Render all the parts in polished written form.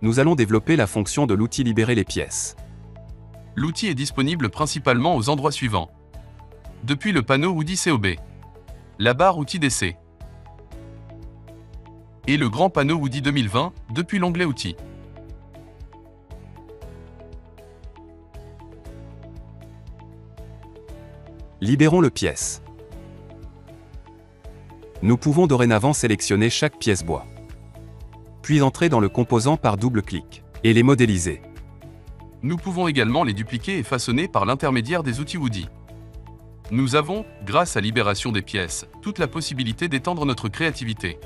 nous allons développer la fonction de l'outil Libérer les pièces. L'outil est disponible principalement aux endroits suivants. Depuis le panneau Woody COB, la barre Outils d'essai et le grand panneau Woody 2020 depuis l'onglet Outils. Libérons le pièce. Nous pouvons dorénavant sélectionner chaque pièce bois, puis entrer dans le composant par double clic, et les modéliser. Nous pouvons également les dupliquer et façonner par l'intermédiaire des outils Woody. Nous avons, grâce à Libération des pièces, toute la possibilité d'étendre notre créativité.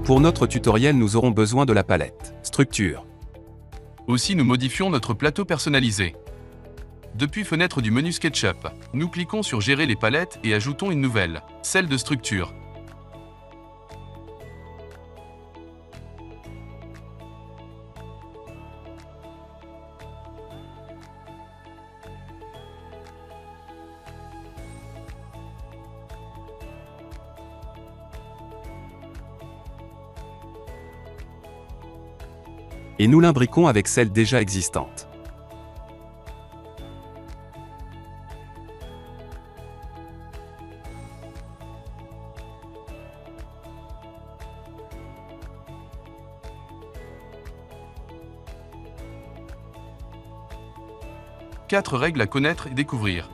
Pour notre tutoriel, nous aurons besoin de la palette Structure. Aussi, nous modifions notre plateau personnalisé. Depuis Fenêtre du menu SketchUp, nous cliquons sur Gérer les palettes et ajoutons une nouvelle, celle de Structure. Et nous l'imbriquons avec celle déjà existante. Quatre règles à connaître et découvrir.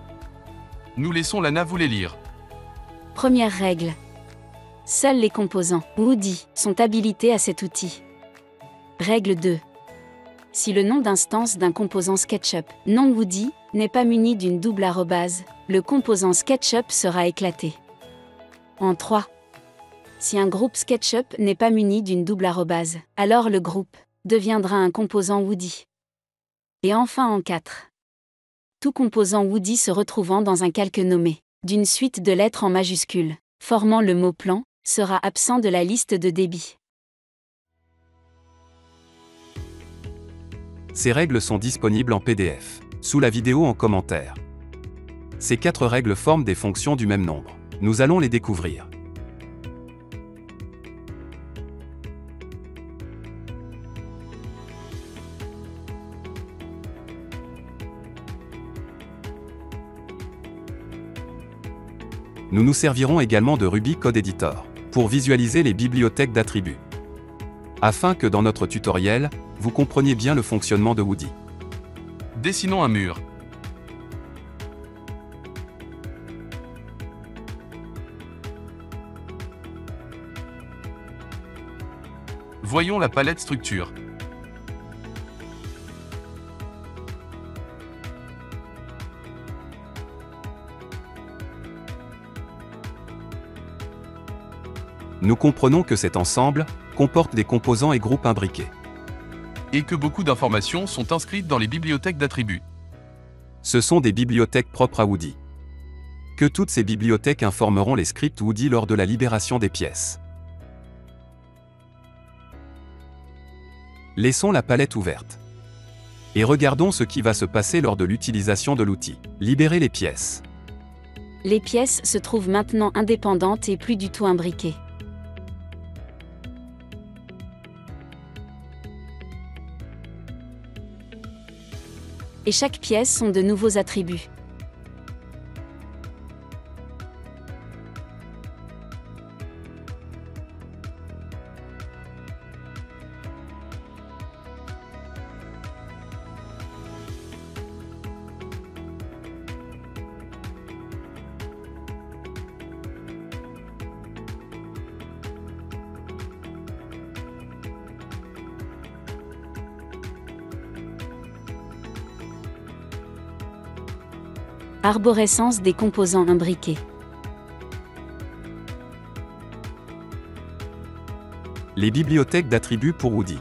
Nous laissons Lana vous les lire. Première règle. Seuls les composants Woody sont habilités à cet outil. Règle 2. Si le nom d'instance d'un composant SketchUp, non Woody, n'est pas muni d'une double arrobase, le composant SketchUp sera éclaté. En 3. Si un groupe SketchUp n'est pas muni d'une double arrobase, alors le groupe deviendra un composant Woody. Et enfin en 4. Tout composant Woody se retrouvant dans un calque nommé d'une suite de lettres en majuscules, formant le mot plan, sera absent de la liste de débit. Ces règles sont disponibles en PDF, sous la vidéo en commentaire. Ces 4 règles forment des fonctions du même nombre. Nous allons les découvrir. Nous nous servirons également de Ruby Code Editor pour visualiser les bibliothèques d'attributs, afin que dans notre tutoriel, vous compreniez bien le fonctionnement de Woody. Dessinons un mur. Voyons la palette Structure. Nous comprenons que cet ensemble comporte des composants et groupes imbriqués. Et que beaucoup d'informations sont inscrites dans les bibliothèques d'attributs. Ce sont des bibliothèques propres à Woody. Que toutes ces bibliothèques informeront les scripts Woody lors de la libération des pièces. Laissons la palette ouverte. Et regardons ce qui va se passer lors de l'utilisation de l'outil. Libérer les pièces. Les pièces se trouvent maintenant indépendantes et plus du tout imbriquées. Et chaque pièce sont de nouveaux attributs. Arborescence des composants imbriqués. Les bibliothèques d'attributs pour Woody.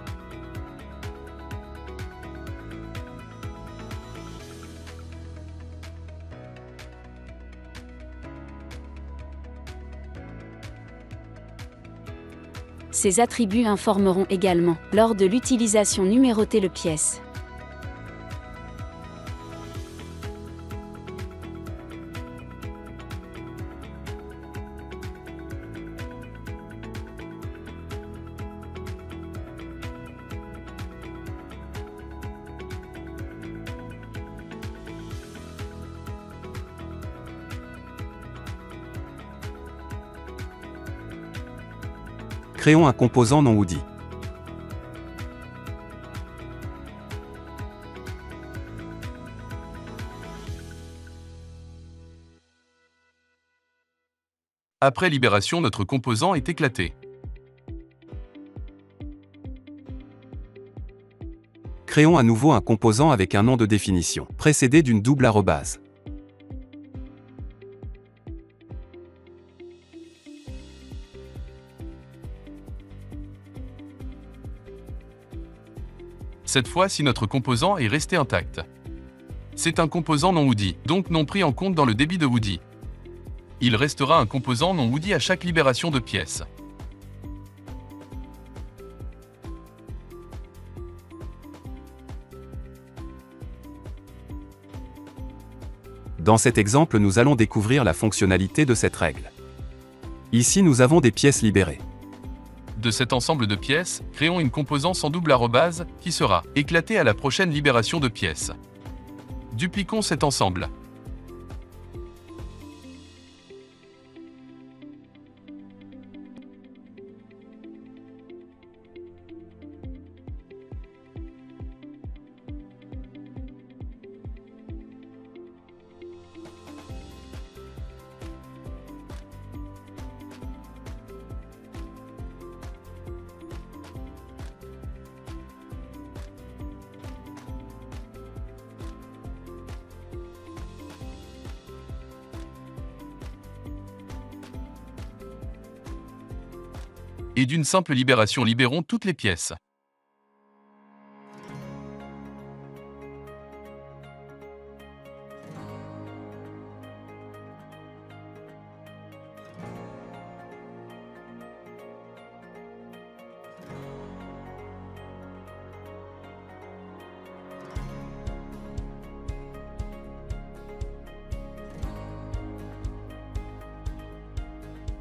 Ces attributs informeront également, lors de l'utilisation numéroter le pièce. Créons un composant non Woody. Après libération, notre composant est éclaté. Créons à nouveau un composant avec un nom de définition, précédé d'une double arrobase. Cette fois-ci, notre composant est resté intact. C'est un composant non Woody, donc non pris en compte dans le débit de Woody. Il restera un composant non Woody à chaque libération de pièces. Dans cet exemple, nous allons découvrir la fonctionnalité de cette règle. Ici, nous avons des pièces libérées. De cet ensemble de pièces, créons une composant sans double arrobase, qui sera éclatée à la prochaine libération de pièces. Dupliquons cet ensemble. Et d'une simple libération, libérons toutes les pièces.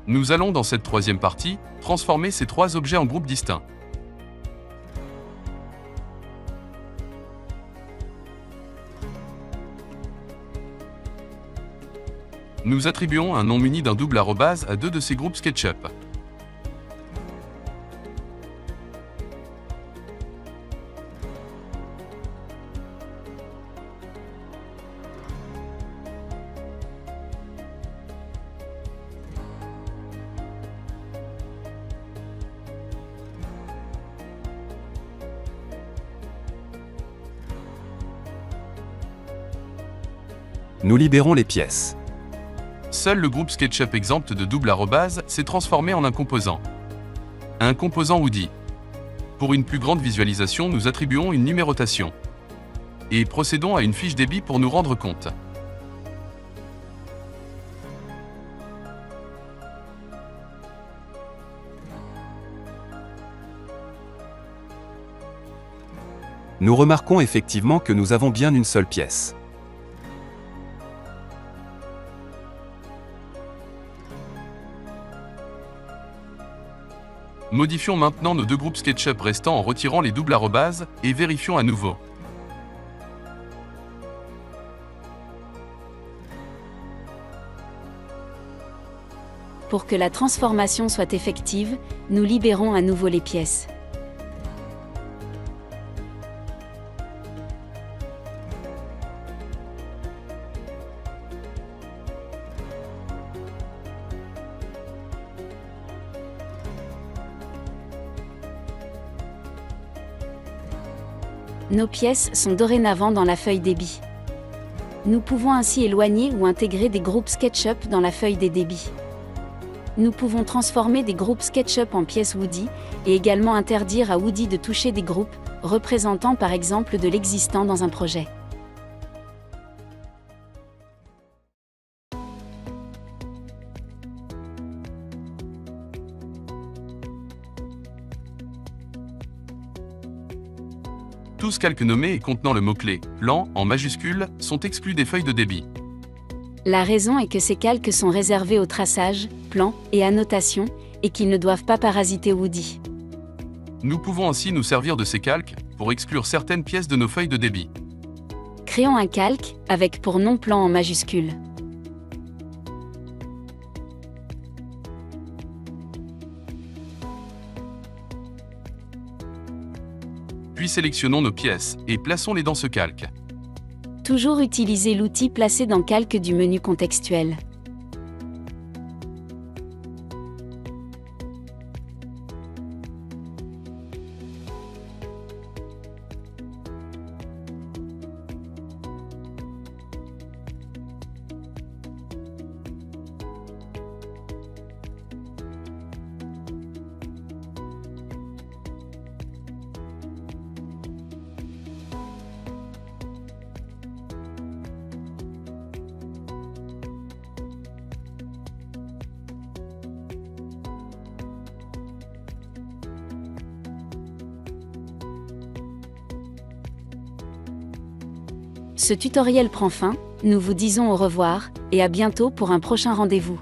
Nous allons dans cette troisième partie, transformer ces trois objets en groupes distincts. Nous attribuons un nom muni d'un double arrobase à deux de ces groupes SketchUp. Nous libérons les pièces. Seul le groupe SketchUp exempt de double arrobase s'est transformé en un composant. Un composant Woody. Pour une plus grande visualisation, nous attribuons une numérotation. Et procédons à une fiche débit pour nous rendre compte. Nous remarquons effectivement que nous avons bien une seule pièce. Modifions maintenant nos deux groupes SketchUp restants en retirant les doubles arrobases et vérifions à nouveau. Pour que la transformation soit effective, nous libérons à nouveau les pièces. Nos pièces sont dorénavant dans la feuille débit. Nous pouvons ainsi éloigner ou intégrer des groupes SketchUp dans la feuille des débits. Nous pouvons transformer des groupes SketchUp en pièces Woody, et également interdire à Woody de toucher des groupes, représentant par exemple de l'existant dans un projet. Tous calques nommés et contenant le mot-clé « plan » en majuscule sont exclus des feuilles de débit. La raison est que ces calques sont réservés au traçage, plan et annotation, et qu'ils ne doivent pas parasiter Woody. Nous pouvons ainsi nous servir de ces calques pour exclure certaines pièces de nos feuilles de débit. Créons un calque, avec pour nom plan en majuscule. Puis sélectionnons nos pièces et plaçons-les dans ce calque. Toujours utiliser l'outil placé dans Calque du menu contextuel. Ce tutoriel prend fin, nous vous disons au revoir, et à bientôt pour un prochain rendez-vous.